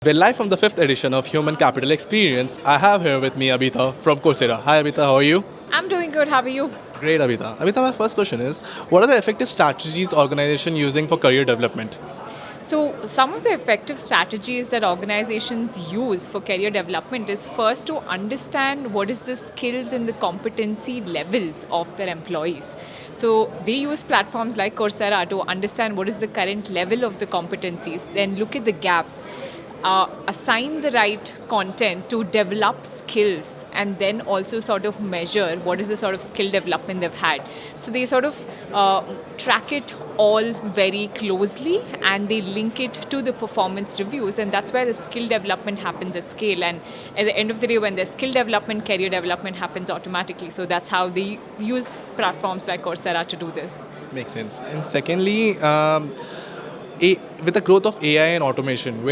We're live from the 5th edition of Human Capital Experience. I have here with me Abitha from Coursera. Hi Abitha, how are you? I'm doing good. How are you? Great Abitha. Abitha, my first question is, what are the effective strategies organization using for career development? So, some of the effective strategies that organizations use for career development is first to understand what is the skills and the competency levels of their employees. So, they use platforms like Coursera to understand what is the current level of the competencies, then look at the gaps. Assign the right content to develop skills and then also sort of measure what is the sort of skill development they've had. So they sort of track it all very closely and they link it to the performance reviews, and that's where the skill development happens at scale. And at the end of the day, when there's skill development, career development happens automatically. So that's how they use platforms like Coursera to do this. Makes sense. And secondly, with the growth of AI and automation,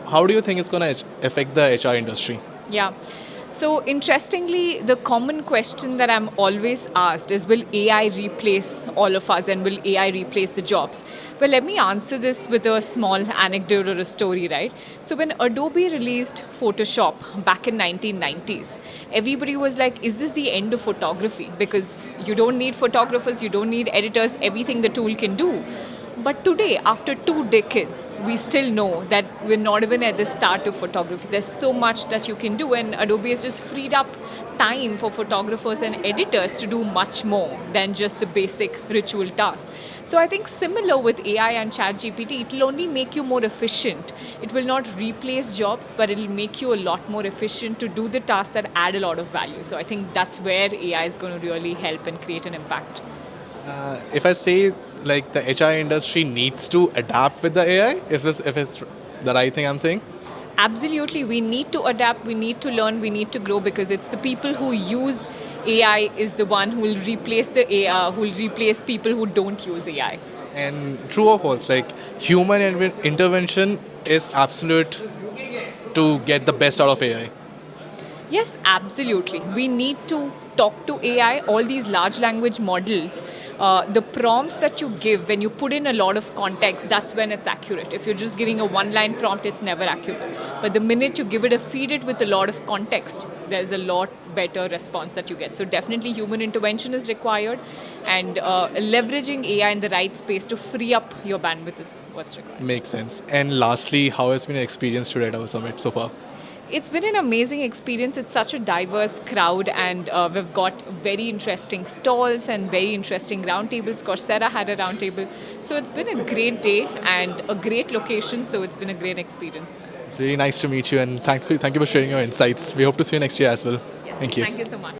how do you think it's going to affect the HR industry? Yeah. So interestingly, the common question that I'm always asked is, will AI replace all of us and will AI replace the jobs? Well, let me answer this with a small anecdote or a story, right? So when Adobe released Photoshop back in 1990s, everybody was like, is this the end of photography? Because you don't need photographers, you don't need editors, everything the tool can do. But today, after 2 decades, we still know that we're not even at the start of photography. There's so much that you can do, and Adobe has just freed up time for photographers and editors to do much more than just the basic ritual tasks. So I think similar with AI and ChatGPT, it will only make you more efficient. It will not replace jobs, but it will make you a lot more efficient to do the tasks that add a lot of value. So I think that's where AI is going to really help and create an impact. If I say like the HR industry needs to adapt with the AI, if it's the right thing I'm saying? Absolutely, we need to adapt, we need to learn, we need to grow, because it's the people who use AI is the one who will replace the AI, who will replace people who don't use AI. And true or false, like human intervention is absolute to get the best out of AI. Yes, absolutely. We need to talk to AI, all these large language models. The prompts that you give, when you put in a lot of context, that's when it's accurate. If you're just giving a one-line prompt, it's never accurate. But the minute you feed it with a lot of context, there's a lot better response that you get. So definitely human intervention is required, and leveraging AI in the right space to free up your bandwidth is what's required. Makes sense. And lastly, how has been your experience today at our summit so far? It's been an amazing experience. It's such a diverse crowd, and we've got very interesting stalls and very interesting roundtables. Coursera had a roundtable. So it's been a great day and a great location, so it's been a great experience. It's really nice to meet you, and thank you for sharing your insights. We hope to see you next year as well. Yes, Thank you. Thank you so much.